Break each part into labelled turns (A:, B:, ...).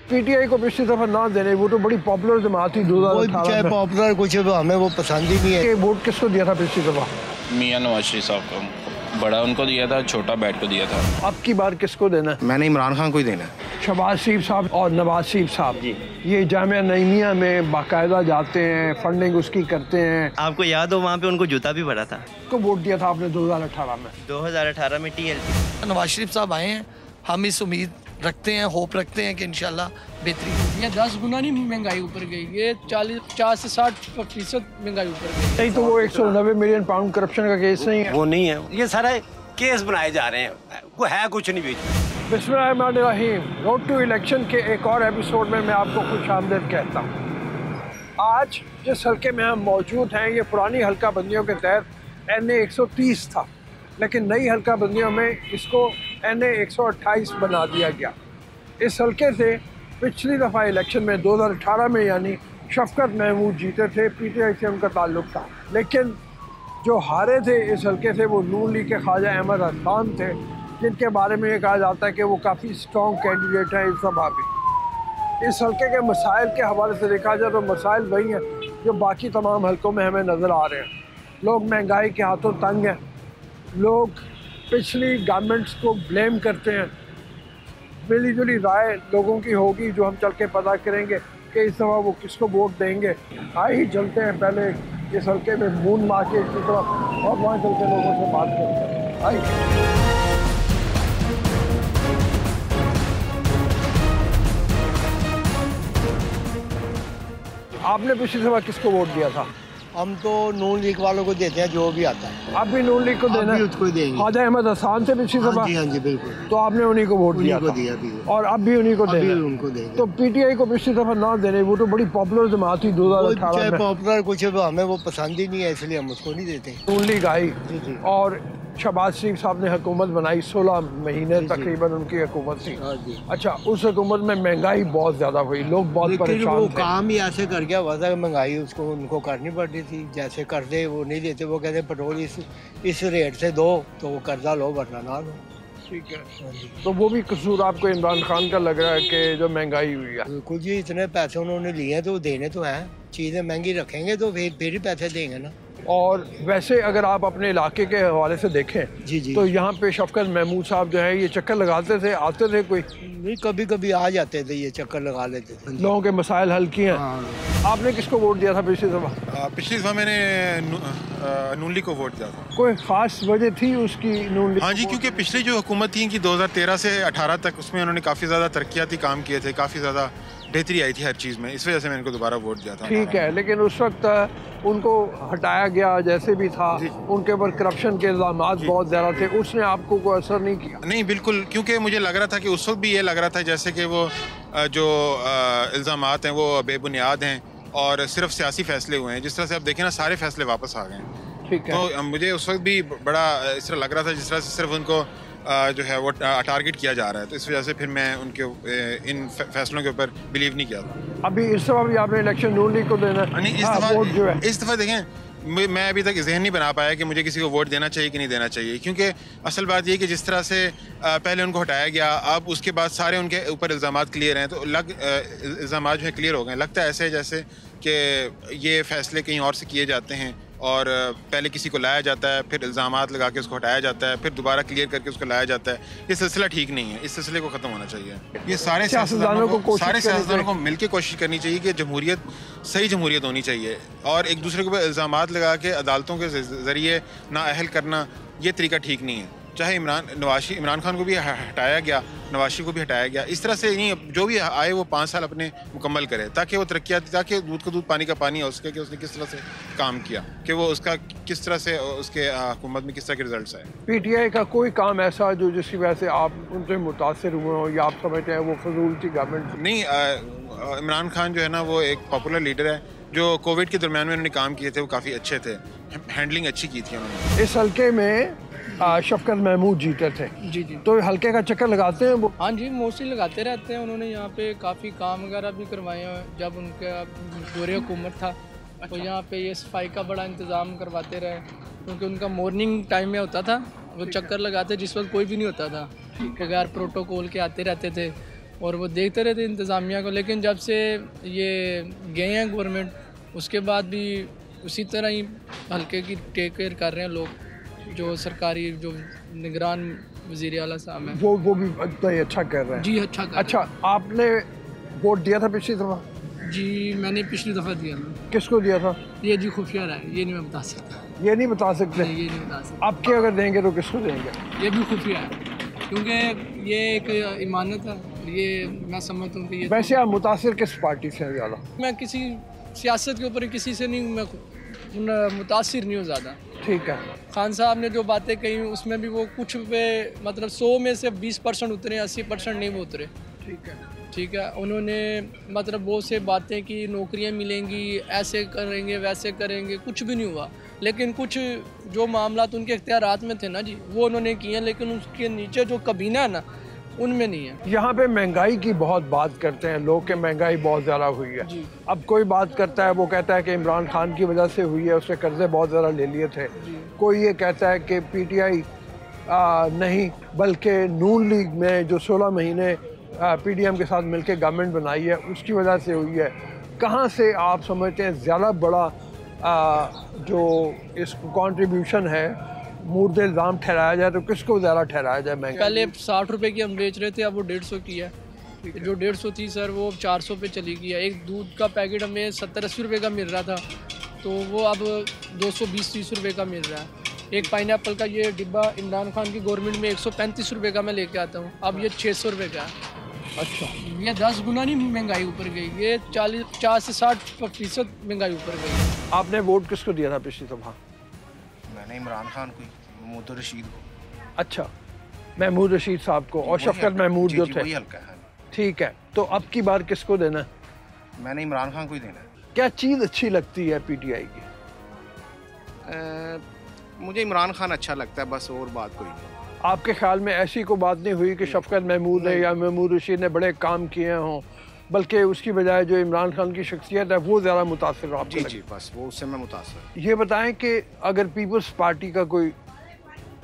A: PTI को पिछली दफा ना देने, वो तो बड़ी पॉपुलर जमात थी 2018 में।
B: पॉपुलर कुछ हमें वो पसंद ही नहीं है।
A: वोट किसको दिया था पिछली दफा?
C: मियां नवाज शरीफ साहब को, बड़ा उनको दिया था, छोटा बैठ को दिया था।
A: अब की बार किसको देना है?
D: मैंने इमरान खान को ही देना है।
A: शहबाज शरीफ साहब और नवाज शरीफ साहब जी, ये जामिया नईमिया में बाकायदा जाते हैं, फंडिंग उसकी करते हैं।
E: आपको याद हो वहाँ पे उनको जूता भी पड़ा था।
A: को वोट दिया था आपने 2018 में?
E: 2018 में TLP।
F: नवाज शरीफ साहब आए हैं, हम इस उम्मीद रखते हैं, होप रखते हैं कि इंशाल्लाह बेहतरी होगी।
G: ये 10 गुना नहीं महंगाई ऊपर गई, ये 50 से 60% महंगाई ऊपर गई।
A: नहीं तो वो 190 मिलियन पाउंड करप्शन का केस नहीं है?
H: वो नहीं है, ये सारा केस बनाए जा रहे हैं, वो है कुछ नहीं बीच में।
A: बिस्मिल्लाहिर्रहमानिर्रहीम। रोड टू इलेक्शन के एक और एपिसोड में मैं आपको खुश आमदीद कहता हूँ। आज जिस हल्के में हम मौजूद हैं, ये पुरानी हल्का बंदियों के तहत NA 130 था, लेकिन नई हल्का बंदियों में इसको NA 128 बना दिया गया। इस हल्के से पिछली दफ़ा इलेक्शन में 2018 में यानी शफकत महमूद जीते थे, PTI से उनका ताल्लुक था, लेकिन जो हारे थे इस हल्के से वो नून लीग के ख्वाजा अहमद हसन थे, जिनके बारे में ये कहा जाता है कि वो काफ़ी स्ट्रॉन्ग कैंडिडेट हैं इस सभा में। इस हल्के के मसाइल के हवाले से देखा जाए तो मसाइल वही हैं जो बाकी तमाम हल्कों में हमें नज़र आ रहे हैं। लोग महंगाई के हाथों तंग हैं, लोग पिछली गवर्नमेंट्स को ब्लेम करते हैं। मिली जुली राय लोगों की होगी जो हम चल के पता करेंगे कि इस दफ़ा वो किसको वोट देंगे। आइए चलते हैं पहले इस हल्के में मून मार्केट की तरफ और वहाँ चल के लोगों से बात करते हैं। आइए। आपने पिछली दफा किसको वोट दिया था?
B: हम तो नून लीग वालों को देते हैं, जो भी आता है।
A: आप भी नून लीग को देना?
B: उसको ही देंगे।
A: ख्वाजा अहमद हसन से पिछली दफा?
B: हाँ जी बिल्कुल।
A: तो आपने उन्हीं को वोट दिया था? और अब भी उन्हीं को देना?
B: उनको देंगे।
A: तो पीटीआई को पिछली दफा ना देने, वो तो बड़ी पॉपुलर जमात थी 2018 में।
B: पॉपुलर कुछ हमें वो पसंद ही नहीं है, इसलिए हम उसको नहीं देते।
A: नून लीग आई और शहबाज शरीफ साहब ने हुकूमत बनाई, 16 महीने तकरीबन उनकी हुकूमत थी। अच्छा, उस हुकूमत में महंगाई बहुत ज़्यादा हुई, लोग बहुत परेशान थे।
B: काम ही ऐसे कर गया हुआ था, महंगाई उसको उनको करनी पड़ती थी। जैसे कर्जे वो नहीं देते, वो कहते पेट्रोल इस रेट से दो तो वो कर्जा लो वरना ना लो।
A: ठीक है, तो वो भी कसूर आपको इमरान खान का लग रहा है कि जो महंगाई हुई है?
B: बिल्कुल जी, इतने पैसे उन्होंने लिए तो देने तो हैं, चीज़ें महंगी रखेंगे तो फिर ही पैसे देंगे ना।
A: और वैसे अगर आप अपने इलाके के हवाले से देखें
B: जी
A: तो यहाँ पे शफकत महमूद साहब जो है ये चक्कर लगाते थे, आते थे? कोई
B: नहीं, कभी कभी आ जाते थे, ये चक्कर लगा लेते थे,
A: लोगों के मसाइल हल किए हैं। आपने किसको वोट दिया था पिछली दफा?
D: पिछली दफा मैंने नून लीग को वोट दिया था।
A: कोई खास वजह थी उसकी नून लीग?
D: हाँ जी, क्योंकि पिछली जो हुकूमत थी कि 2013 से 18 तक, उसमें उन्होंने काफ़ी ज़्यादा तरक्याती काम किए थे, काफ़ी ज़्यादा बेहतरी आई थी हर चीज़ में, इस वजह से मैंने इनको दोबारा वोट दिया था।
A: ठीक है, लेकिन उस वक्त उनको हटाया गया जैसे भी था, उनके ऊपर करप्शन के इल्ज़ाम बहुत ज़्यादा थे, उसने आपको कोई असर नहीं किया?
D: नहीं बिल्कुल, क्योंकि मुझे लग रहा था कि उस वक्त भी ये लग रहा था जैसे कि वो जो इल्ज़ामात हैं वो बेबुनियाद हैं और सिर्फ सियासी फैसले हुए हैं। जिस तरह से आप देखें ना, सारे फैसले वापस आ गए।
A: ठीक है,
D: तो मुझे उस वक्त भी बड़ा इस तरह लग रहा था जिस तरह से सिर्फ उनको जो है वो टारगेट किया जा रहा है, तो इस वजह से फिर मैं उनके इन फैसलों के ऊपर बिलीव नहीं किया था।
A: अभी इस दफा भी आपने इलेक्शन नून लीग को देना?
D: नहीं, इस दफ़ा देखें, मैं अभी तक जहन नहीं बना पाया कि मुझे किसी को वोट देना चाहिए कि नहीं देना चाहिए, क्योंकि असल बात ये कि जिस तरह से पहले उनको हटाया गया, अब उसके बाद सारे उनके ऊपर इल्ज़ामात क्लियर हैं, तो इल्ज़ामात जो है क्लियर हो गए। लगता है ऐसे जैसे कि ये फैसले कहीं और से किए जाते हैं और पहले किसी को लाया जाता है, फिर इल्ज़ामात लगा के उसको हटाया जाता है, फिर दोबारा क्लियर करके उसको लाया जाता है। ये सिलसिला ठीक नहीं है, इस सिलसिले को ख़त्म होना चाहिए। ये सारे सियासतदानों को मिल के कोशिश करनी चाहिए कि जमहूरियत सही जमहूरियत होनी चाहिए, और एक दूसरे के ऊपर इल्ज़ामात लगा के अदालतों के ज़रिए नाअहल करना, ये तरीका ठीक नहीं है। चाहे इमरान खान को भी हटाया गया, नवाज शरीफ को भी हटाया गया, इस तरह से नहीं, जो भी आए वो 5 साल अपने मुकम्मल करे, ताकि वो तरक्याती, ताकि दूध का दूध पानी का पानी हो सके कि उसने किस तरह से काम किया, कि वो उसका किस तरह से उसके हुकूमत में किस तरह के रिजल्ट्स आए।
A: पीटीआई का कोई काम ऐसा जो जिसकी वजह से आप उनसे मुतासर हुए हो या आप समझते हैं वो फजूल थी गवर्नमेंट?
D: नहीं, इमरान खान जो है ना वो एक पॉपुलर लीडर है, जो कोविड के दरमियान में उन्होंने काम किए थे वो काफ़ी अच्छे थे, हैंडलिंग अच्छी की थी उन्होंने।
A: इस हल्के में शफकत महमूद जीते थे।
G: जी,
A: तो हल्के का चक्कर लगाते हैं वो?
G: हाँ जी, मोस्टली लगाते रहते हैं। उन्होंने यहाँ पे काफ़ी काम वगैरह भी करवाए हैं जब उनका दौरे हुकूमत था। तो यहाँ पे ये सफाई का बड़ा इंतज़ाम करवाते रहे, क्योंकि उनका मॉर्निंग टाइम में होता था, वो चक्कर लगाते जिस वक्त कोई भी नहीं होता था, बगैर प्रोटोकॉल के आते रहते थे। और वो देखते रहते इंतज़ामिया को। लेकिन जब से ये गए हैं गवर्नमेंट, उसके बाद भी उसी तरह ही हल्के की टेक केयर कर रहे हैं लोग। जो सरकारी जो निगरान वज़ीर आला साहब हैं
A: वो भी इतना ही अच्छा कर रहे हैं।
G: जी अच्छा कर
A: अच्छा, आपने वोट दिया था पिछली दफ़ा?
G: रहे हैं। जी मैंने पिछली दफ़ा दिया था।
A: किसको दिया था?
G: ये जी खुफिया रहा है, ये नहीं मैं बता सकता।
A: ये नहीं बता सकते?
G: नहीं, ये नहीं बता सकता।
A: अब के अगर देंगे तो किसको देंगे?
G: ये भी खुफिया है, क्योंकि ये एक इमानत है। ये मैं समझता हूँ कि ये
A: वैसे आप मुतासिर किस पार्टी से हैं ज़्यादा?
G: मैं किसी सियासत के ऊपर किसी से नहीं, मैं मुतासिर नहीं हूँ ज़्यादा।
A: ठीक है।
G: खान साहब ने जो बातें कही उसमें भी वो कुछ पे मतलब 100 में से 20% उतरे, 80% नहीं वो उतरे।
A: ठीक है।
G: ठीक है, उन्होंने मतलब वो से बातें की, नौकरियां मिलेंगी, ऐसे करेंगे वैसे करेंगे, कुछ भी नहीं हुआ। लेकिन कुछ जो मामला उनके इख्तियारात में थे ना जी, वो उन्होंने किए, लेकिन उसके नीचे जो कबीना है ना, उनमें नहीं है।
A: यहाँ पे महंगाई की बहुत बात करते हैं लोग कि महंगाई बहुत ज़्यादा हुई है।
G: जी।
A: अब कोई बात करता है, वो कहता है कि इमरान खान की वजह से हुई है, उसने कर्जे बहुत ज़्यादा ले लिए थे। कोई ये कहता है कि PTI नहीं बल्कि नून लीग में जो 16 महीने PDM के साथ मिलकर गवर्नमेंट बनाई है उसकी वजह से हुई है। कहाँ से आप समझते हैं ज़्यादा बड़ा जो इस कंट्रीब्यूशन है मुर्द इल्ज़ाम ठहराया जाए तो किसको ज़्यादा ठहराया जाए? महंगाई
G: पहले 60 रुपए की हम बेच रहे थे, अब वो 150 की है। जो 150 थी सर वो 400 पे चली गई है। एक दूध का पैकेट हमें 70-80 रुपये का मिल रहा था, तो वो अब 220-30 रुपये का मिल रहा है। एक पाइनएप्पल का ये डिब्बा इमरान खान की गवर्नमेंट में 135 रुपये का मैं लेके आता हूँ, अब ये 600 रुपये का है।
A: अच्छा,
G: ये 10 गुना नहीं महंगाई ऊपर गई, ये 40 से 60% महंगाई ऊपर गई।
A: आपने वोट किसको दिया था पिछली दफ़ा?
I: मैंने इमरान खान को, महमूद रशीद को।
A: अच्छा, महमूद रशीद साहब को और शफकत महमूद जो थे।
I: वही हल्का है।
A: ठीक है, तो अब की बार किसको देना है?
I: मैंने इमरान खान को ही देना है।
A: क्या चीज़ अच्छी लगती है PTI की?
I: मुझे इमरान खान अच्छा लगता है, बस और बात कोई नहीं।
A: आपके ख्याल में ऐसी कोई बात नहीं हुई कि शफकत महमूद ने या महमूद रशीद ने बड़े काम किए हों, बल्कि उसकी बजाय जो इमरान खान की शख्सियत है वो ज़्यादा मुतासिर आपको
I: जी
A: लगी?
I: जी, बस वो उससे मैं मुतासिर।
A: ये बताएं कि अगर पीपल्स पार्टी का कोई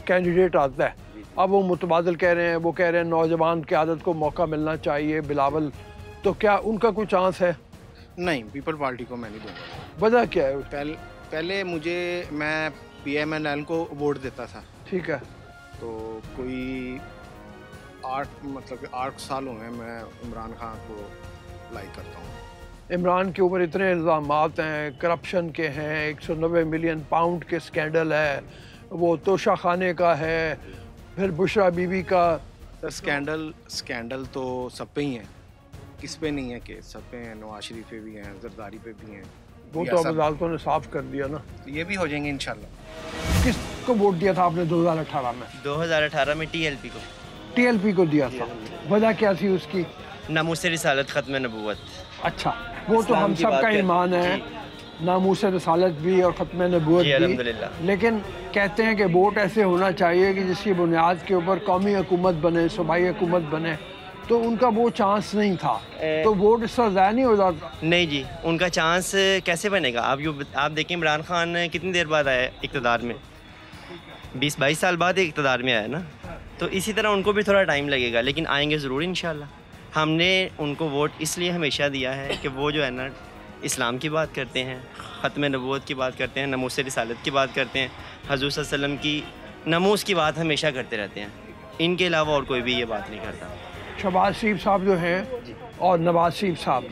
A: कैंडिडेट आता है, अब वो मुतबादल कह रहे हैं, वो कह रहे हैं नौजवान क़यादत को मौका मिलना चाहिए, बिलावल, तो क्या उनका कोई चांस है?
I: नहीं, पीपल पार्टी को मैं नहीं दूँगा।
A: वजह क्या है?
I: पहले मैं PMNL को वोट देता था।
A: ठीक है।
I: तो कोई 8 साल हुए मैं इमरान खान को लाइक करता हूँ।
A: इमरान के ऊपर इतने इल्ज़ामात हैं, करप्शन के हैं, 190 मिलियन पाउंड के स्कैंडल है, वो तोशा खाने का है, फिर बुशरा बीबी का।
I: स्कैंडल तो सब पे ही है, किस पे नहीं है कि सब पे हैं। नवाज शरीफ पे भी हैं, जरदारी पे भी हैं।
A: वो तो अब अदालतों ने साफ कर दिया ना।
I: ये भी हो जाएंगे इंशाल्लाह।
A: किसको वोट दिया था आपने 2018 में?
E: 2018 में TLP को।
A: TLP को दिया था। वजह क्या थी उसकी?
E: नामूस रिसालत ख़त्म नबूवत।
A: अच्छा, वो तो हम सब का ईमान है, नामूस रिसालत भी और ख़त्म नबूवत भी।
E: अल्हम्दुलिल्लाह।
A: लेकिन कहते हैं कि वोट ऐसे होना चाहिए कि जिसकी बुनियाद के ऊपर कौमी हुकूमत बने, सूबाई हुकूमत बने, तो उनका वो चांस नहीं था, तो वोट इस तरह ज़ाया नहीं हो जाता?
E: नहीं जी, उनका चांस कैसे बनेगा? आप देखिए इमरान खान कितनी देर बाद आया इक़्तिदार में, 20-22 साल बाद इक़्तिदार में आया ना, तो इसी तरह उनको भी थोड़ा टाइम लगेगा, लेकिन आएंगे ज़रूर इंशाल्लाह। हमने उनको वोट इसलिए हमेशा दिया है कि वो जो है ना इस्लाम की बात करते हैं, ख़त्म नबूवत की बात करते हैं, नमूस रिसालत की बात करते हैं, हज़ूर सल्लल्लाहु अलैहि वसल्लम की नमूस की बात हमेशा करते रहते हैं। इनके अलावा और कोई भी ये बात नहीं करता।
A: शहबाज शरीफ साहब जो हैं और नवाज शरीफ साहब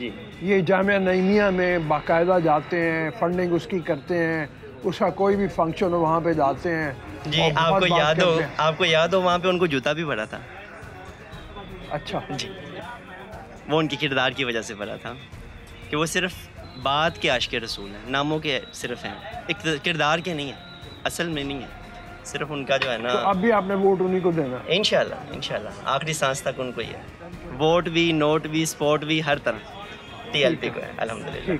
A: ये जामिया नईमिया में बाकायदा जाते हैं, फंडिंग उसकी करते हैं, उसका कोई भी फंक्शन हो वहाँ पे जाते हैं
E: जी। आपको याद हो वहाँ पे उनको जूता भी पड़ा था।
A: अच्छा
E: जी, वो उनकी किरदार की वजह से पड़ा था कि वो सिर्फ बात के आशिक़ रसूल हैं, नामों के सिर्फ हैं, एक किरदार के नहीं हैं, असल में नहीं है, सिर्फ उनका जो है ना।
A: तो अब भी आपने वोट उन्हीं को देना?
E: इंशाल्लाह आखिरी सांस तक उनको ही है। वोट भी, नोट भी, स्पोर्ट भी, हर तरह TLP को है अल्हम्दुलिल्लाह।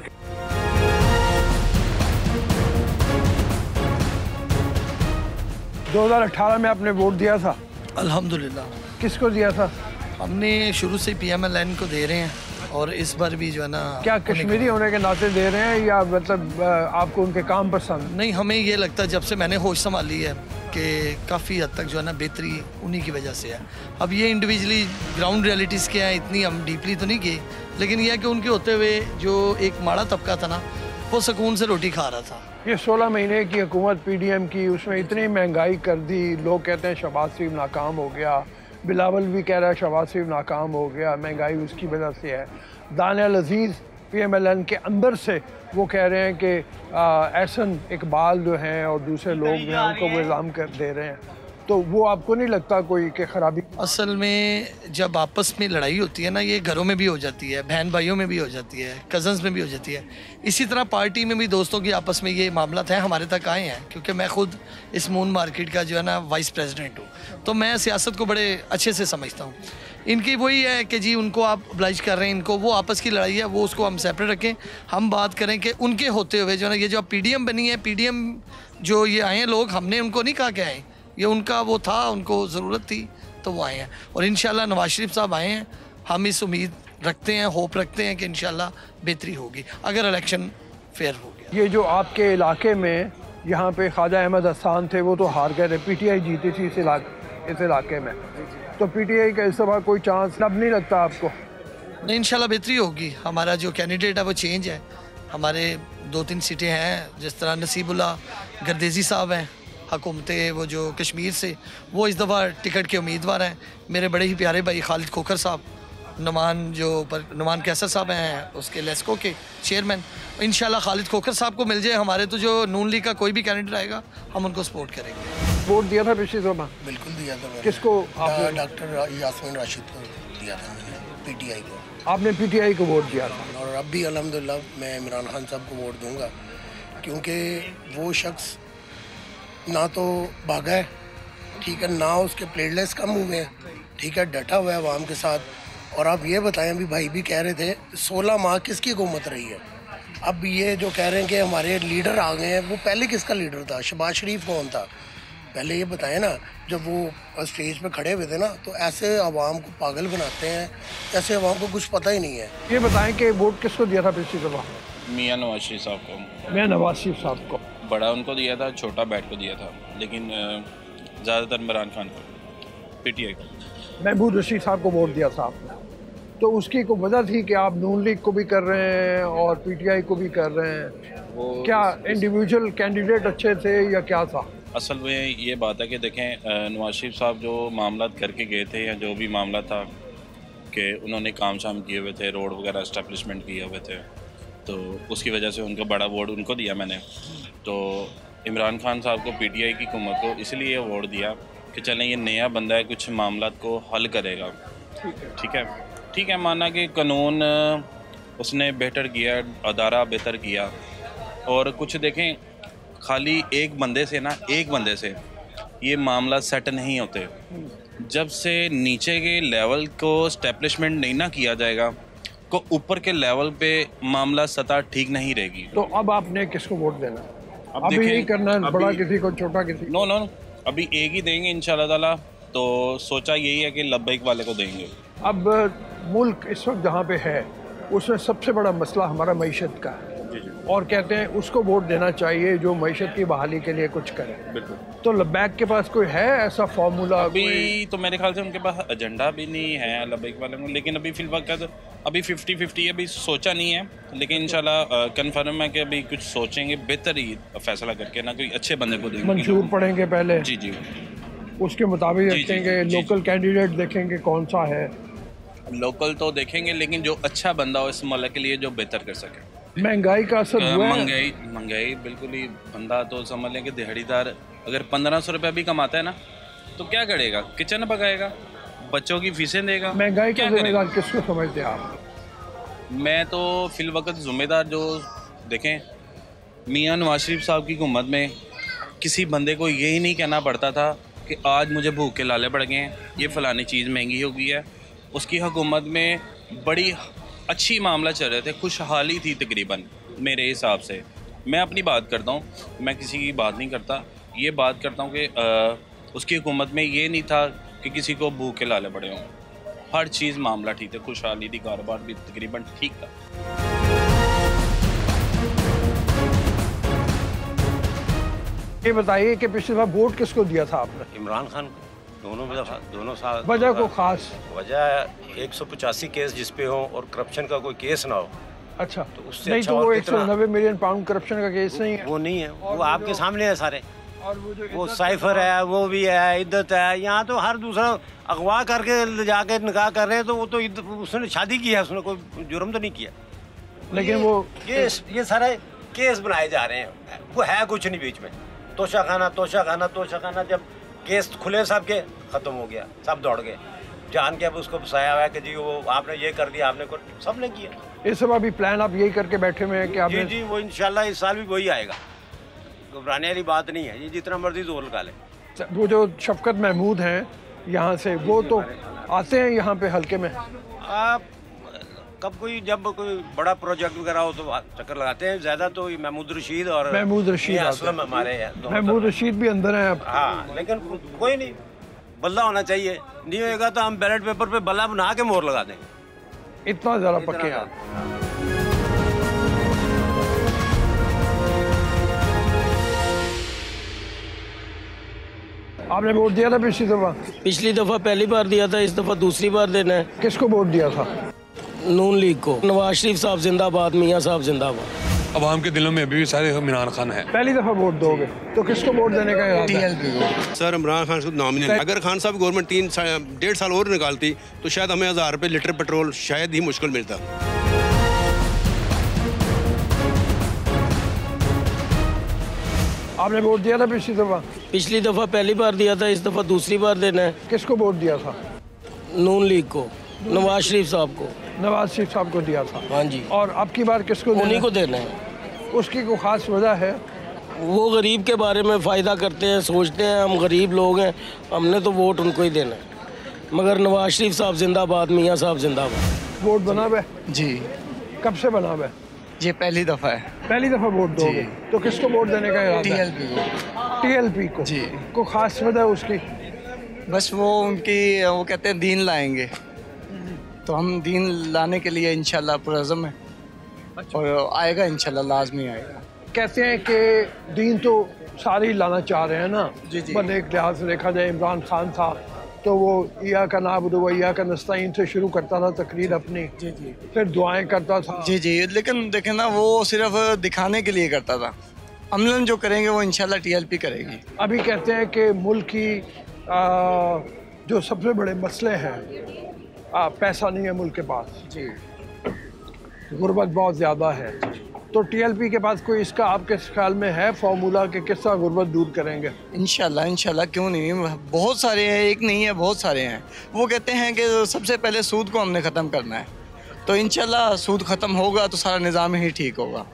A: 2018 में आपने वोट दिया था?
F: अल्हम्दुलिल्लाह।
A: किसको दिया था?
F: हमने शुरू से PMLN को दे रहे हैं, और इस बार भी जो है ना।
A: क्या कश्मीरी होने के नाते दे रहे हैं या मतलब आपको उनके काम पसंद?
F: नहीं, हमें ये लगता है जब से मैंने होश संभाली है कि काफ़ी हद तक जो है ना बेहतरी उन्हीं की वजह से है। अब ये इंडिविजुअली ग्राउंड रियलिटीज़ क्या हैं इतनी हम डीपली तो नहीं गए, लेकिन यह है कि उनके होते हुए जो एक माड़ा तबका था ना वो सुकून से रोटी खा रहा था।
A: ये 16 महीने की हुकूमत PDM की, उसमें इतनी महंगाई कर दी, लोग कहते हैं शहबाज शरीफ नाकाम हो गया, बिलावल भी कह रहा है शहबाज शरीफ नाकाम हो गया, महंगाई उसकी वजह से है। दानियाल अजीज़ PMLN के अंदर से वो कह रहे हैं कि एहसन इकबाल जो हैं और दूसरे लोग जो हैं उनको वो इल्ज़ाम कर दे रहे हैं। तो वो आपको नहीं लगता कोई कि ख़राबी?
F: असल में जब आपस में लड़ाई होती है ना, ये घरों में भी हो जाती है, बहन भाइयों में भी हो जाती है, कज़न्स में भी हो जाती है। इसी तरह पार्टी में भी दोस्तों की आपस में ये मामला हैं, हमारे तक आए हैं, क्योंकि मैं खुद इस मून मार्केट का जो है ना वाइस प्रेसिडेंट हूँ, तो मैं सियासत को बड़े अच्छे से समझता हूँ। इनकी वही है कि जी उनको आप oblige कर रहे हैं, इनको वो आपस की लड़ाई है, वो उसको हम सेपरेट रखें। हम बात करें कि उनके होते हुए जो है ना, ये जो PDM बनी है, PDM जो ये आए हैं लोग, हमने उनको नहीं कहा कि आए, ये उनका वो था, उनको ज़रूरत थी तो वो आए हैं। और इंशाल्लाह नवाज शरीफ साहब आए हैं, हम इस उम्मीद रखते हैं, होप रखते हैं कि इंशाल्लाह बेहतरी होगी अगर इलेक्शन फेयर हो गया।
A: ये जो आपके इलाके में यहाँ पे ख्वाजा अहमद हसन थे, वो तो हार गए थे, PTI जीती थी इस इलाके में, तो PTI का इस बार कोई चांस अब नहीं लगता आपको?
F: नहीं, इंशाल्लाह बेहतरी होगी। हमारा जो कैंडिडेट है वो चेंज है। हमारे 2-3 सीटें हैं, जिस तरह नसीबुल्लाह गर्देजी साहब हैं हुकूमत वो जो कश्मीर से, वो इस दफ़ा टिकट के उम्मीदवार हैं। मेरे बड़े ही प्यारे भाई खालिद खोखर साहब, नुमान कैसर साहब हैं उसके लेस्को के चेयरमैन, इंशाल्लाह खालिद खोखर साहब को मिल जाए हमारे, तो जो नून लीग का कोई भी कैंडिडेट आएगा हम उनको सपोर्ट करेंगे।
A: वोट दिया था पिछली दफा?
B: बिल्कुल दिया था।
A: किसको?
B: डॉक्टर यास्मीन राशिद को दिया था मैंने, PTI को।
A: आपने PTI को वोट दिया था?
B: और अब भी अल्हम्दुलिल्लाह मैं इमरान खान साहब को वोट दूंगा, क्योंकि वो शख्स ना तो भागा है, ठीक है, ना उसके प्लेटलेट्स कम हुए हैं, ठीक है, डटा हुआ है आवाम के साथ। और आप ये बताएं, अभी भाई भी कह रहे थे 16 माह किसकी हुकूमत रही है। अब ये जो कह रहे हैं कि हमारे लीडर आ गए हैं, वो पहले किसका लीडर था? शहबाज शरीफ कौन था? पहले ये बताएं ना। जब वो स्टेज पे खड़े हुए थे ना, तो ऐसे आवाम को पागल बनाते हैं, ऐसे आवाम को कुछ पता ही नहीं है।
A: ये बताएं कि वोट किसको दिया था पिछली दफा?
C: मियाँ नवाज शरीफ साहब को।
A: मैं नवाज शरीफ साहब को।
C: बड़ा उनको दिया था, छोटा बैट को दिया था, लेकिन ज़्यादातर इमरान खान को, PTI को।
A: महबूब रशीद साहब को वोट दिया था आपने, तो उसकी कोई वजह थी कि आप नून लीग को भी कर रहे हैं और PTI को भी कर रहे हैं? क्या इंडिविजुअल कैंडिडेट अच्छे थे या क्या था?
C: असल में ये बात है कि देखें, नवाज शरीफ साहब जो मामला करके गए थे, या जो भी मामला था कि उन्होंने काम शाम किए हुए थे, रोड वगैरह इस्टेब्लिशमेंट किए हुए थे, तो उसकी वजह से उनका बड़ा वोट उनको दिया मैंने। तो इमरान खान साहब को, PTI की हुकूमत को इसलिए वोट दिया कि चलें ये नया बंदा है, कुछ मामला को हल करेगा। ठीक है, माना कि कानून उसने बेहतर किया, अदारा बेहतर किया, और कुछ देखें, खाली एक बंदे से ये मामला सेट नहीं होते। जब से नीचे के लेवल को इस्टेब्लिशमेंट नहीं ना किया जाएगा, को ऊपर के लेवल पे मामला सतह ठीक नहीं रहेगी।
A: तो अब आपने किसको वोट देना? अभी नहीं करना, बड़ा किसी को, छोटा किसी?
C: नो, अभी एक ही देंगे इंशाल्लाह ताला। तो सोचा यही है कि लब्बैक वाले को देंगे।
A: अब मुल्क इस वक्त जहाँ पे है, उसमें सबसे बड़ा मसला हमारा मईशत का है, और कहते हैं उसको वोट देना चाहिए जो मईशत की बहाली के लिए कुछ करे।
C: बिल्कुल।
A: तो लब्बैक के पास कोई है ऐसा फार्मूला?
C: अभी तो मेरे ख्याल से उनके पास एजेंडा भी नहीं है लब्बैक वाले को, लेकिन अभी फिलहाल अभी 50-50 अभी सोचा नहीं है, लेकिन इंशाल्लाह कन्फर्म है कि अभी कुछ सोचेंगे, बेहतर ही फैसला करके ना कोई अच्छे बंदे को देंगे।
A: मंशूर पढ़ेंगे पहले,
C: जी,
A: उसके मुताबिक रखेंगे, लोकल कैंडिडेट देखेंगे कौन सा है।
C: लोकल तो देखेंगे, लेकिन जो अच्छा बंदा हो इस मुल्क के लिए, जो बेहतर कर सके।
A: महंगाई का असर हुआ है?
C: महंगाई बिल्कुल ही, बंदा तो समझ लें कि दिहाड़ीदार अगर 1500 रुपये भी कमाता है ना, तो क्या करेगा? किचन पकाएगा, बच्चों की फीसें देगा।
A: महंगाई का जिम्मेदार किसको समझते हैं आप?
C: मैं तो फिलवक्त जिम्मेदार जो देखें, मियाँ नवाज शरीफ साहब की हुकूमत में किसी बंदे को यही नहीं कहना पड़ता था कि आज मुझे भूख के लाले पड़ गए हैं, ये फ़लानी चीज़ महंगी हो गई है। उसकी हुकूमत में बड़ी अच्छी मामला चल रहे थे, खुशहाली थी तकरीबन मेरे हिसाब से। मैं अपनी बात करता हूँ, मैं किसी की बात नहीं करता, ये बात करता हूँ कि उसकी हुकूमत में ये नहीं था कि किसी को भूख के लाले पड़े हों। हर चीज़ मामला ठीक था, खुशहाली थी, कारोबार भी तकरीबन ठीक था।
A: ये बताइए कि पिछली बार वोट किसको दिया था आपने?
H: इमरान खान को, दोनों साल।
A: वजह को खास?
H: वजह 185 केस जिस पे हो और करप्शन का कोई केस ना हो।
A: अच्छा,
H: तो उससे
A: नहीं
H: अच्छा
A: तो वो
H: और
A: 190 मिलियन पाउंड करप्शन का केस नहीं है?
H: वो नहीं है, वो आपके सामने है सारे।
A: और
H: वो साइफर है, वो भी है, इद्दत है। यहाँ तो हर दूसरा अगवा करके ले जाके निकाह कर रहे हैं, तो वो तो उसने शादी की है, उसने कोई जुर्म तो नहीं किया।
A: लेकिन वो
H: ये सारे केस बनाए जा रहे हैं, वो है कुछ नहीं बीच में। तोशा खाना, जब केस खुले सब के ख़त्म हो गया, सब दौड़ गए जान के। अब उसको फंसाया हुआ है कि जी वो आपने ये कर दिया, आपने सब ने किया।
A: इस सब अभी प्लान आप यही करके बैठे हुए हैं कि आपने?
H: जी, वो इंशाल्लाह इस साल भी वही आएगा, घबराने वाली बात नहीं है। ये जितना मर्जी जोर लगा ले।
A: वो जो शफकत महमूद हैं यहाँ से, वो तो आते हैं यहाँ पे हल्के में?
H: आप जब कोई बड़ा प्रोजेक्ट वगैरह हो तो चक्कर लगाते हैं। ज़्यादा तो महमूद रशीद असलम हमारे हैं।
A: महमूद रशीद भी अंदर हैं अब?
H: हाँ, लेकिन कोई नहीं, बल्ला होना चाहिए। नहीं होएगा तो हम बैलेट पेपर पे बल्ला बना के मोहर लगा देंगे।
A: इतना ज़्यादा पक्के हैं? आपने वोट दिया था पिछली दफ़ा?
J: पिछली दफ़ा पहली बार दिया था, इस दफ़ा दूसरी बार देना है।
A: किसको वोट दिया था?
J: नून लीग को। नवाज शरीफ साहब जिंदाबाद, मियाँ साहब जिंदाबाद।
K: अवाम के दिलों में अभी भी सारे इमरान खान है।
A: पहली दफ़ा वोट दोगे तो किसको वोट देने का इरादा है?
L: TLP को। Sir Imran Khan nominate. अगर खान साहब गवर्नमेंट 1.5 साल और निकालती तो शायद हमें 1000 रुपये लीटर पेट्रोल शायद ही मुश्किल मिलता।
A: आपने वोट दिया था पिछली दफ़ा?
J: पिछली दफ़ा पहली बार दिया था, इस दफ़ा दूसरी बार देना है।
A: किसको वोट दिया था?
J: नून लीग को, नवाज शरीफ साहब को।
A: नवाज शरीफ साहब को दिया था?
J: हाँ जी।
A: और अब की बार किसको?
J: उन्हीं को देना है।
A: उसकी कोई खास वजह है?
J: वो गरीब के बारे में फ़ायदा करते हैं, सोचते हैं हम गरीब लोग हैं, हमने तो वोट उनको ही देना है। मगर नवाज शरीफ साहब जिंदाबाद, मियाँ साहब जिंदाबाद।
A: वोट बना हुआ?
F: जी।
A: कब से बना हुआ?
F: ये पहली दफ़ा है।
A: पहली दफ़ा वोट दोगे तो किसको वोट देने का इरादा है?
F: TLP को।
A: TLP को?
F: जी।
A: को खास वजह उसकी?
F: बस वो वो कहते हैं दीन लाएंगे, तो हम दीन लाने के लिए इंशाल्लाह पुरज़म है। अच्छा। और आएगा इंशाल्लाह, लाजमी आएगा।
A: कहते हैं कि दीन तो सारे ही लाना चाह रहे हैं ना।
F: जी जी।
A: बल्कि एक लिहाज से देखा जाए, इमरान खान था तो वो इया का नाबुदु व इया का नस्ताईन से शुरू करता था तकरीर अपनी।
F: जी जी।
A: फिर दुआएं करता था।
F: जी जी। लेकिन देखें ना, वो सिर्फ दिखाने के लिए करता था। अमलन जो करेंगे वो इंशाल्लाह TLP करेगी।
A: अभी कहते हैं कि मुल्क की जो सबसे बड़े मसले हैं, पैसा नहीं है मुल्क के पास
F: जी,
A: गुर्बत बहुत ज़्यादा है, तो TLP के पास कोई इसका आपके ख्याल में है फार्मूला कि किस तरह गुर्बत दूर करेंगे?
F: इंशाल्लाह क्यों नहीं, बहुत सारे हैं, एक नहीं है बहुत सारे हैं। वो कहते हैं कि सबसे पहले सूद को हमने ख़त्म करना है, तो इंशाल्लाह सूद ख़त्म होगा तो सारा निज़ाम ही ठीक होगा।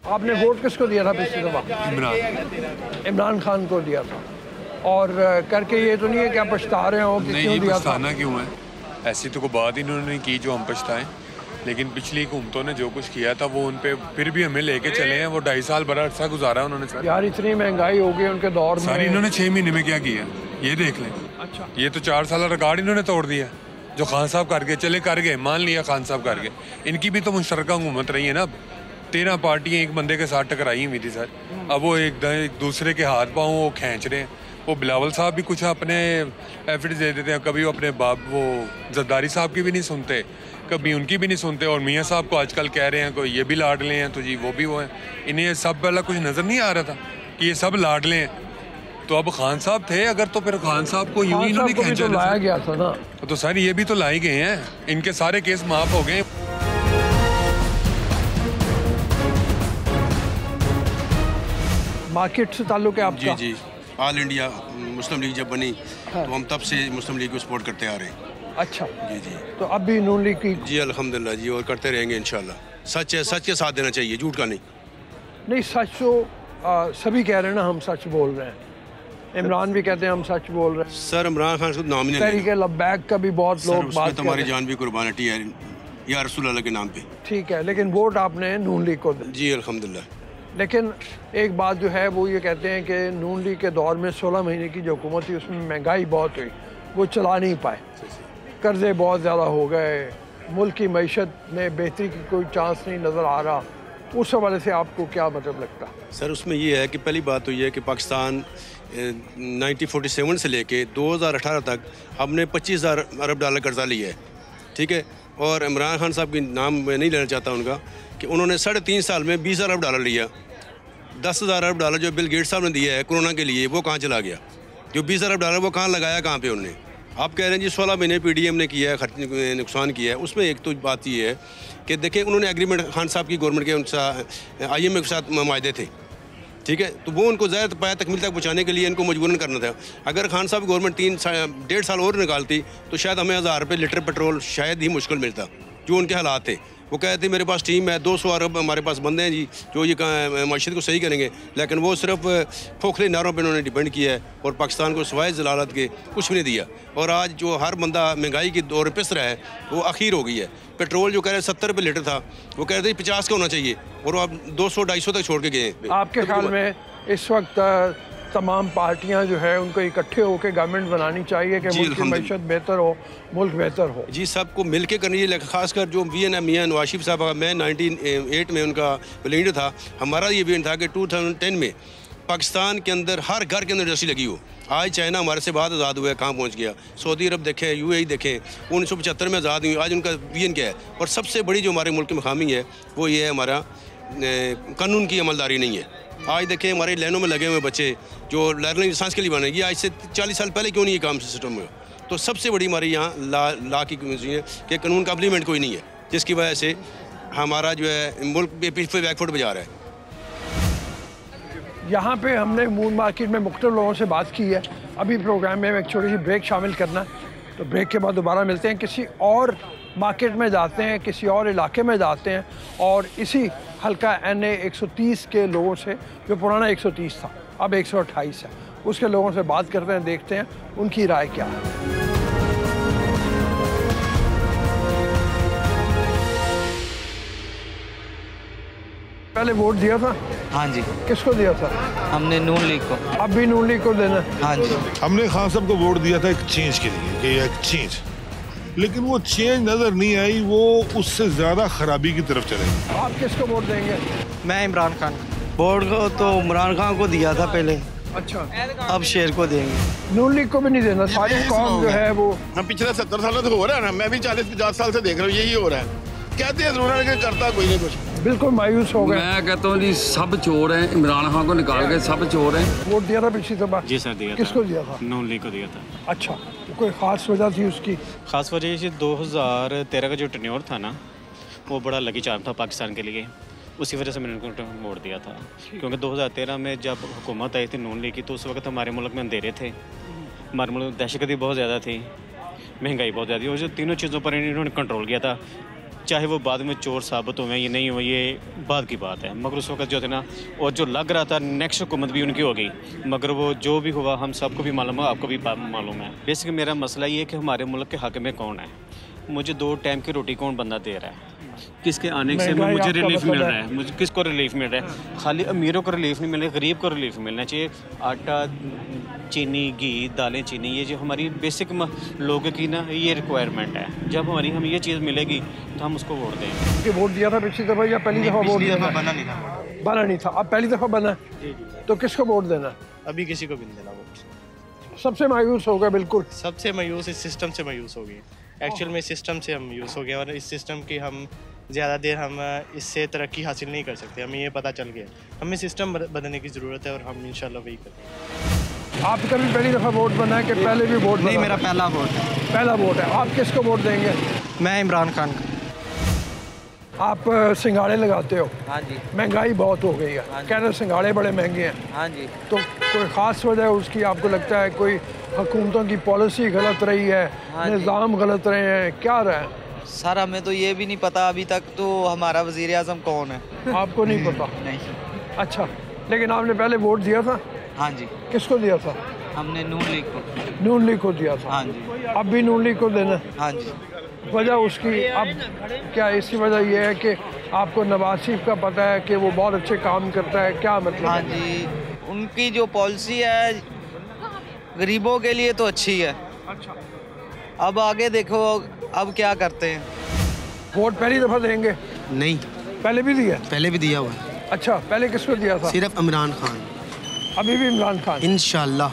A: आपने वोट किसको दिया था पिछली दफ़ा? इमरान खान को दिया था। और करके ये तो नहीं है कि आप पछता रहे हो कि क्यों दिया था?
K: पछताना क्यों है, ऐसी तो कोई बात इन्होंने की जो हम पछताएं। लेकिन पिछली हुकूमतों ने जो कुछ किया था वो उन पे फिर भी हमें लेके चले हैं। वो 2.5 साल बड़ा अर्सा गुजारा उन्होंने सर।
A: यार इतनी महंगाई हो गई उनके दौर में।
K: सारी इन्होंने 6 महीने में क्या किया ये देख लें।
A: अच्छा,
K: ये तो 4 साल रिकॉर्ड इन्होंने तोड़ दिया जो खान साहब कर गए। चले कर गए, मान लिया खान साहब कर गए, इनकी भी तो मुश्तरका हुकूमत रही है ना। 13 पार्टियाँ एक बंदे के साथ टकराई हुई थी सर। अब वो एक दूसरे के हाथ पाँव वो खींच रहे हैं। वो बिलावल साहब भी कुछ अपने एफिडेविट दे देते हैं, कभी वो अपने बाप वो जरदारी साहब की भी नहीं सुनते, कभी उनकी भी नहीं सुनते। और मियाँ साहब को आजकल कह रहे हैं कोई ये भी लाडले हैं, तो जी वो भी वो हैं। इन्हें सब वाला कुछ नज़र नहीं आ रहा था कि ये सब लाडले हैं। तो अब खान साहब थे अगर, तो फिर खान साहब को यूं ही इन्होंने खींचा
A: तो लाया गया था ना।
K: तो सर ये भी तो लाए गए हैं, इनके सारे केस माफ़ हो गए।
A: मार्केट से ताल्लुक है आपका?
L: जी, ऑल इंडिया मुस्लिम लीग जब बनी तो हम तब से मुस्लिम लीग को सपोर्ट करते आ रहे हैं।
A: अच्छा
L: जी,
A: तो अब भी नून लीग की?
L: जी अल्हम्दुलिल्लाह जी, और करते रहेंगे इंशाल्लाह। सच है, सच के साथ देना चाहिए, झूठ का नहीं।
A: नहीं, सच तो सभी कह रहे हैं ना, हम सच बोल रहे हैं। इमरान भी कहते हैं हम सच बोल रहे हैं।
L: सर इमरान खान को नॉमिनेट
A: तहरीक लब्बैक का भी बहुत लोग बात
L: तुम्हारी जान भी कुर्बान है या रसूल अल्लाह के नाम पे।
A: ठीक है, लेकिन वोट आपने नून लीग को दी।
L: जी अल्हम्दुलिल्लाह।
A: लेकिन एक बात जो है वो ये कहते हैं कि नून लीग के दौर में 16 महीने की जो हुकूमत थी उसमें महंगाई बहुत हुई, वो चला नहीं पाए, कर्जे बहुत ज़्यादा हो गए, मुल्क की मईशत में बेहतरी की कोई चांस नहीं नज़र आ रहा। उस हवाले से आपको क्या मतलब लगता है?
L: सर उसमें ये है कि पहली बात तो ये है कि पाकिस्तान 1947 से लेके 2018 तक हमने 25,000 अरब डॉलर कर्जा लिया है, ठीक है। और इमरान खान साहब की नाम मैं नहीं लेना चाहता उनका, कि उन्होंने 3.5 साल में 20 अरब डॉलर लिया। 10,000 अरब डॉलर जो बिल गेट्स साहब ने दिया है कोरोना के लिए, वो कहाँ चला गया? जो 20 अरब डॉलर वो कहाँ लगाया, कहाँ पे उन्होंने? आप कह रहे हैं जी 16 महीने PDM ने किया है, खर्च नुकसान किया है। उसमें एक तो बात ये है कि देखें उन्होंने एग्रीमेंट खान साहब की गवर्नमेंट के उनसे IMF के साथ मायदे थे, ठीक है। तो वो उनको ज़्यादा पाया तकमील तक पहुँचाने के लिए इनको मजबूरन करना था। अगर खान साहब गवर्नमेंट 1.5 साल और निकालती तो शायद हमें 1000 रुपये लीटर पेट्रोल शायद ही मुश्किल मिलता, जो उनके हालात थे। वो कहते थे मेरे पास टीम है, 200 अरब हमारे पास बंदे हैं जी जो ये माशत को सही करेंगे, लेकिन वो सिर्फ खोखले नारों पर उन्होंने डिपेंड किया है और पाकिस्तान को सिवाय जलालत के कुछ भी नहीं दिया। और आज जो हर बंदा महंगाई की दौर पिस रहा है वो आखिर हो गई है। पेट्रोल जो कह रहे हैं 70 रुपये लीटर था, वो कह रहे थे 50 का होना चाहिए और वो अब 200-250 तक छोड़ के गए।
A: आपके ख्याल में इस वक्त तमाम पार्टियां जो है उनको इकट्ठे होकर गवर्नमेंट बनानी चाहिए कि मुल्क की मैशत बेहतर हो, मुल्क बेहतर हो?
L: जी सबको मिल के करनी है, खासकर जो VN मियाँ नवाज शरीफ साहब, मैं 1908 में उनका लीडर था। हमारा ये विजन था कि 2010 में पाकिस्तान के अंदर हर घर के अंदर इंडस्ट्री लगी हो। आज चाइना हमारे से बाद आज़ाद हुआ है, कहाँ पहुँच गया? सऊदी अरब देखें, UAE देखें, 1975 में आज़ाद हुई, आज उनका विजन क्या है? और सबसे बड़ी जो हमारे मुल्क में खामी है वो ये है हमारा कानून की अमलदारी नहीं है। आज देखें हमारे लाइनों में लगे हुए बच्चे जो लर्निंग साइंस के लिए बनेगी, आज से 40 साल पहले क्यों नहीं ये काम सिस्टम में? तो सबसे बड़ी हमारी यहाँ ला की कमी है कि कानून का इम्प्लीमेंट कोई नहीं है, जिसकी वजह से हमारा जो है मुल्क बैकफुट बजा रहा है।
A: यहाँ पे हमने मून मार्केट में मुख्तलिफ लोगों से बात की है। अभी प्रोग्राम में एक छोटी सी ब्रेक शामिल करना है, तो ब्रेक के बाद दोबारा मिलते हैं। किसी और मार्केट में जाते हैं, किसी और इलाके में जाते हैं और इसी हल्का NA 130 के लोगों से, जो पुराना 130 था अब 128 है, उसके लोगों से बात करते हैं, देखते हैं उनकी राय क्या है। पहले वोट दिया था?
M: हाँ जी।
A: किसको दिया था?
M: हमने नून लीग को।
A: अब भी नून लीग को देना?
M: हाँ जी।
N: हमने खान साहब को वोट दिया था एक चेंज के लिए, कि एक चेंज, लेकिन वो चेंज नजर नहीं आई, वो उससे ज्यादा खराबी की तरफ चले।
A: आप किसको वोट देंगे?
M: मैं इमरान खान। वोट को तो इमरान खान को दिया था पहले।
A: अच्छा।
M: अब शेर को देंगे।
A: नून लीग को भी नहीं देना? सारी कौम जो है वो,
O: हम पिछले 70 सालों से हो रहा है ना, मैं भी 40-50 साल से देख रहा हूँ यही हो रहा है। कहते हैं जरूर है कि करता कोई नहीं कुछ।
A: बिल्कुल मायूस हो गए।
P: मैं कहता हूँ जी सब चोर हैं, इमरान खान को निकाल के सब चोर हैं।
A: वोट दिया था पिछली दफा?
Q: जी सर दिया।
A: किसको दिया था?
Q: नून लीग को दिया था।
A: अच्छा, कोई ख़ास वजह थी उसकी?
Q: ख़ास वजह ये 2013 का जो टेन्योर था ना, वो बड़ा लकी चार्म था पाकिस्तान के लिए, उसी वजह से मैंने उनको वोट दिया था। क्योंकि 2013 में जब हुकूमत आई थी नून लीग की, तो उस वक्त हमारे मुल्क में अंधेरे थे, हमारे मुल्क में दहशतगर्दी बहुत ज़्यादा थी, महंगाई बहुत ज़्यादा थी, और जो तीनों चीज़ों पर इन्होंने कंट्रोल किया था। चाहे वो बाद में चोर साबित हुए ये नहीं हुए, ये बाद की बात है, मगर उस वक्त जो थे ना, और जो लग रहा था नेक्स्ट हुकूमत भी उनकी होगी, मगर वो जो भी हुआ हम सबको भी मालूम है, आपको भी मालूम है। बेसिक मेरा मसला ये है कि हमारे मुल्क के हक में कौन है, मुझे 2 टाइम की रोटी कौन बंदा दे रहा है, किसके आने से मुझे रिलीफ मिल रहा है, मुझे किसको रिलीफ मिल रहा है? खाली अमीरों को रिलीफ नहीं मिल रहा, गरीब को रिलीफ मिलना चाहिए। आटा, चीनी, घी, दालें, चीनी, ये जो हमारी बेसिक लोगों की ना ये रिक्वायरमेंट है। जब हमें ये चीज़ मिलेगी तो हम उसको वोट देंगे।
A: वोट दिया था पिछली दफ़ा या पहली दफ़ा वोट दिया था? बना नहीं था, अब पहली दफ़ा बना।
Q: जी।
A: तो किसको वोट देना?
Q: अभी किसी को भी नहीं देना वोट।
A: सबसे मायूस हो गया? बिल्कुल
Q: सबसे मायूस इस सिस्टम से मायूस हो गई। एक्चुअल में इस सिस्टम से हम मायूस हो गए, और इस सिस्टम की हम ज़्यादा देर हम इससे तरक्की हासिल नहीं कर सकते। हमें ये पता चल गया, हमें सिस्टम बदलने की ज़रूरत है और हम इंशाल्लाह वही करेंगे।
A: आपका भी पहली दफ़ा वोट बना है कि पहले भी वोट?
M: नहीं, मेरा पहला वोट है।
A: पहला वोट है। आप किसको वोट देंगे?
M: मैं इमरान खान।
A: आप सिंगाड़े लगाते हो?
M: हाँ जी।
A: महंगाई बहुत हो गई है, कह रहे सिंगाड़े बड़े महंगे हैं।
M: हाँ जी।
A: तो कोई ख़ास वजह है उसकी? आपको लगता है कोई हुकूमतों की पॉलिसी गलत रही है? हाँ, निज़ाम गलत रहे हैं, क्या रहा है?
M: सर हमें तो ये भी नहीं पता अभी तक तो हमारा वज़ीर आज़म कौन है।
A: आपको नहीं पता?
M: नहीं।
A: अच्छा, लेकिन आपने पहले वोट दिया था?
M: हाँ जी।
A: किसको दिया था?
M: हमने नून लीग को।
A: नून लीग को दिया था?
M: हाँ जी।
A: अब भी नून लीग को देना?
M: हाँ जी।
A: वजह उसकी अब क्या? इसकी वजह यह है कि आपको नवाज शरीफ का पता है कि वो बहुत अच्छे काम करता है, क्या मतलब?
M: हाँ जी, उनकी जो पॉलिसी है गरीबों के लिए तो अच्छी है।
A: अच्छा,
M: अब आगे देखो अब क्या करते हैं।
A: वोट पहली दफ़ा देंगे?
M: नहीं।
A: पहले भी दिया?
R: पहले भी दिया हुआ है।
A: अच्छा, पहले किसको दिया था?
R: सिर्फ इमरान खान।
A: अभी भी इमरान खान?
R: इंशाल्लाह।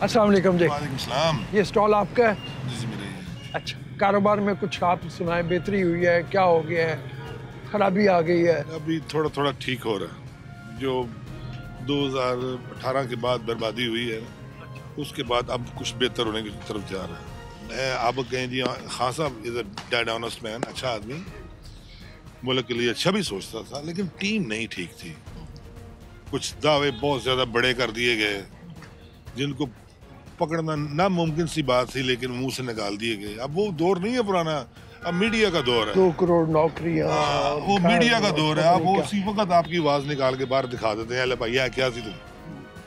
A: अस्सलाम वालेकुम जी।
N: वालेकुम सलाम।
A: ये स्टॉल आपका है?
N: जी मेरे ही।
A: अच्छा, कारोबार में कुछ आप सुनाए, बेहतरी हुई है, क्या हो गया है, खराबी आ गई है?
N: अभी थोड़ा थोड़ा ठीक हो रहा है। जो 2018 के बाद बर्बादी हुई है उसके बाद अब कुछ बेहतर होने की तरफ जा रहा है। मैं अब कहें जी खान साहब is a dead honest man, अच्छा आदमी, मुल्क के लिए अच्छा भी सोचता था, लेकिन टीम नहीं ठीक थी। कुछ दावे बहुत ज़्यादा बड़े कर दिए गए जिनको पकड़ना नामुमकिन सी बात थी, लेकिन मुंह से निकाल दिए गए। अब वो दौर नहीं है पुराना, अब मीडिया का दौर है।
A: 2 करोड़ नौकरियां,
N: वो मीडिया का दौर है। अब वो उसी वक्त आपकी आवाज़ निकाल के बाहर दिखा देते हैं, भैया क्या थी तुम,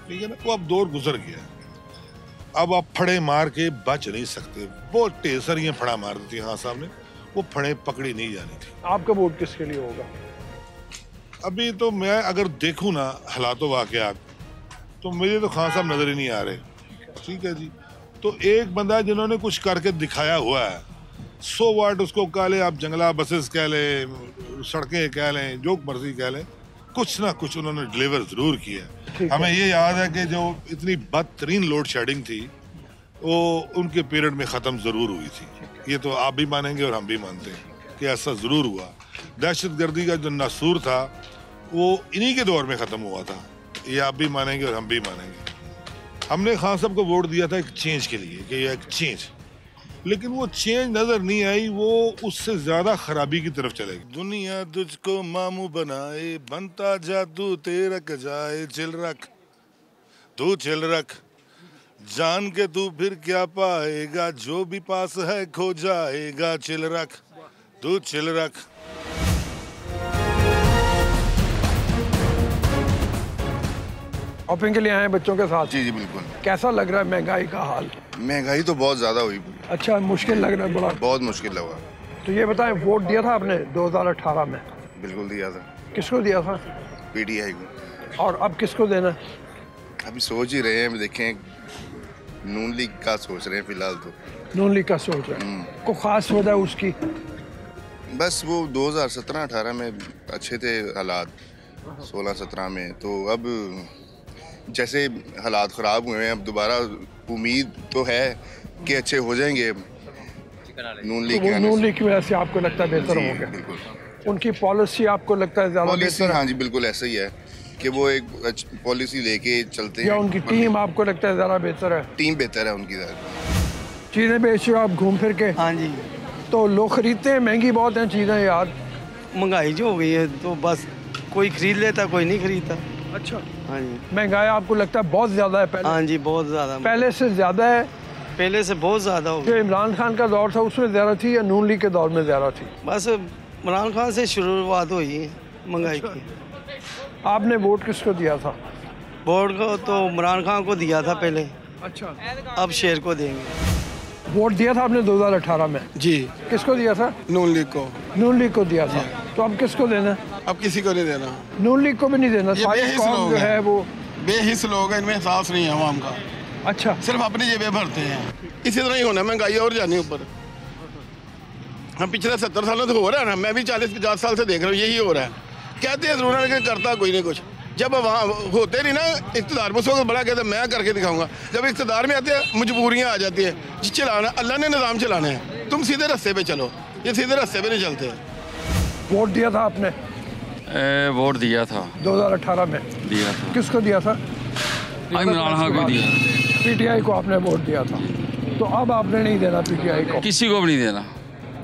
N: ठीक है ना। वो अब दौर गुजर गया है। अब आप फड़े मार के बच नहीं सकते। बहुत ढेर सारी फड़ा मार दी थी हाँ साहब ने, वो फड़े पकड़ी नहीं जानी थी।
A: आपका वोट किसके लिए होगा?
N: अभी तो मैं अगर देखूँ ना हालात वाकयात, तो मुझे तो खान साहब नजर ही नहीं आ रहे, ठीक है जी। तो एक बंदा जिन्होंने कुछ करके दिखाया हुआ है, 100 वाट उसको कह लें आप, जंगला बसेस कह लें, सड़कें कह लें, जो मर्जी कह लें, कुछ ना कुछ उन्होंने डिलीवर जरूर किया। हमें ये याद है कि जो इतनी बदतरीन लोड शेडिंग थी वो उनके पीरियड में ख़त्म ज़रूर हुई थी। ये तो आप भी मानेंगे और हम भी मानते हैं कि ऐसा ज़रूर हुआ। दहशतगर्दी का जो नासूर था वो इन्हीं के दौर में ख़त्म हुआ था, ये आप भी मानेंगे और हम भी मानेंगे। हमने खान साहब को वोट दिया था एक चेंज के लिए, कि एक चेंज, लेकिन वो चेंज नजर नहीं आई, वो उससे ज्यादा खराबी की तरफ चलेगी। दुनिया तुझको मामू बनाए, बनता जादू तेरक जाए, चिल रख तू चिल रख, जान के तू फिर क्या पाएगा, जो भी पास है खो जाएगा, चिल रख तू चिल रख।
A: शॉपिंग के लिए आए बच्चों के साथ?
S: जी जी बिल्कुल।
A: कैसा लग रहा है महंगाई का हाल?
S: महंगाई तो बहुत ज़्यादा हुई।
A: अच्छा, मुश्किल लग रहा है बड़ा?
S: बहुत मुश्किल लगा।
A: तो ये बताएं, वोट दिया था आपने 2018 में?
S: बिल्कुल दिया था।
A: किसको दिया था?
S: पीटीआई को।
A: और अब किसको देना?
S: अभी सोच ही रहे हैं, देखें, नून लीग का सोच रहे हैं फिलहाल तो।
A: नून लीग का सोच रहे हैं, को खास वजह उसकी?
S: बस वो 2017-18 में अच्छे थे हालात, 16-17 में, तो अब जैसे हालात ख़राब हुए हैं, अब दोबारा उम्मीद तो है कि अच्छे हो जाएंगे नून लीग।
A: तो नून लीग की वजह से आपको लगता है बेहतर होगा?
S: बिल्कुल।
A: उनकी पॉलिसी आपको लगता है ज़्यादा बेहतर?
S: हाँ जी बिल्कुल ऐसा ही है कि वो एक पॉलिसी लेके चलते हैं।
A: या उनकी टीम आपको लगता है ज़्यादा बेहतर है?
S: टीम बेहतर है उनकी।
A: चीज़ें बेच रहे हो आप घूम फिर के?
M: हाँ जी।
A: तो लोग खरीदते हैं, महंगी बहुत हैं चीज़ें यार।
M: महंगाई जो हो गई है तो बस कोई खरीद लेता, कोई नहीं खरीदता।
A: अच्छा।
M: हाँ जी।
A: महंगाई आपको लगता है बहुत ज़्यादा है पहले?
M: हाँ जी, बहुत ज़्यादा।
A: पहले से ज़्यादा है?
M: पहले से बहुत ज़्यादा हो गई।
A: जो इमरान खान का दौर था उसमें ज़्यादा थी या नून लीग के दौर में ज़्यादा थी?
M: बस इमरान खान से शुरुआत हुई है महंगाई की।
A: आपने वोट किसको दिया था?
M: वोट को तो इमरान खान को दिया था पहले।
A: अच्छा।
M: अब शेर को देंगे।
A: वोट दिया था आपने 2018 में?
T: जी।
A: किसको दिया था?
T: नून लीग को।
A: नून लीग को दिया था। तो अब किसको देना?
T: अब किसी को नहीं देना।
A: नून लीग को भी नहीं देना? सारी कौम जो है वो
T: बेहिस लोग हैं, इनमें एहसास नहीं है आवाम का।
A: अच्छा।
T: सिर्फ अपनी जेबें भरते हैं। इसी तरह ही होना, महंगाई और जानी ऊपर। हम पिछले 70 सालों से हो रहा है ना, मैं भी 40-50 साल से देख रहा हूँ, यही हो रहा है। कहते हैं जरूर है, करता कोई नहीं कुछ। जब वहाँ होते नहीं ना इक़्तिदार में, उसको बड़ा कहते मैं करके दिखाऊंगा। जब इक़्तिदार में आते हैं मजबूरियाँ आ जाती है। चलाना अल्लाह ने निज़ाम चलाना है, तुम सीधे रास्ते पे चलो, ये सीधे रास्ते पे नहीं चलते।
A: वोट दिया था आपने?
P: वोट दिया था
A: 2018 में।
P: दिया था।
A: किसको दिया था?
P: इमरान खान को दिया।
A: पीटीआई को आपने वोट दिया था, तो अब आपने नहीं देना पीटीआई को?
P: किसी को भी नहीं देना।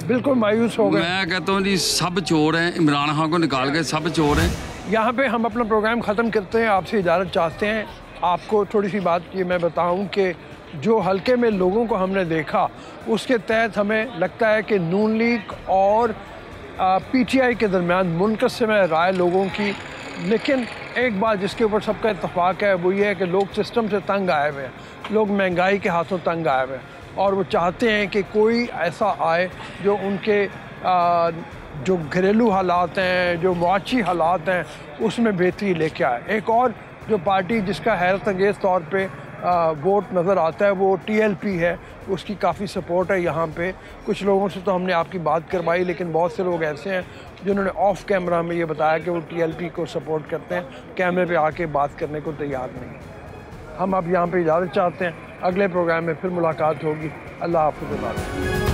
A: बिल्कुल मायूस हो गए।
P: मैं कहता हूँ जी सब चोर हैं, इमरान खान को निकाल के सब चोर हैं।
A: यहाँ पे हम अपना प्रोग्राम ख़त्म करते हैं, आपसे इजाज़त चाहते हैं। आपको थोड़ी सी बात ये मैं बताऊँ कि जो हल्के में लोगों को हमने देखा उसके तहत हमें लगता है कि नून लीग और पीटीआई के दरमियान मुनक़सिम है राय लोगों की। लेकिन एक बात जिसके ऊपर सबका इत्तफाक है वो ये है कि लोग सिस्टम से तंग आए हुए हैं, लोग महंगाई के हाथों तंग आए हुए हैं और वो चाहते हैं कि कोई ऐसा आए जो उनके जो घरेलू हालात हैं, जो मुआशी हालात हैं, उसमें बेहतरी लेके आए। एक और जो पार्टी जिसका हैरत अंगेज़ तौर पे वोट नज़र आता है वो टीएलपी है, उसकी काफ़ी सपोर्ट है यहाँ पे। कुछ लोगों से तो हमने आपकी बात करवाई, लेकिन बहुत से लोग ऐसे हैं जिन्होंने ऑफ कैमरा में ये बताया कि वो TLP को सपोर्ट करते हैं, कैमरे पे आके बात करने को तैयार नहीं। हम अब यहाँ पे इजाज़त चाहते हैं, अगले प्रोग्राम में फिर मुलाकात होगी। अल्लाह हाफ़िज़।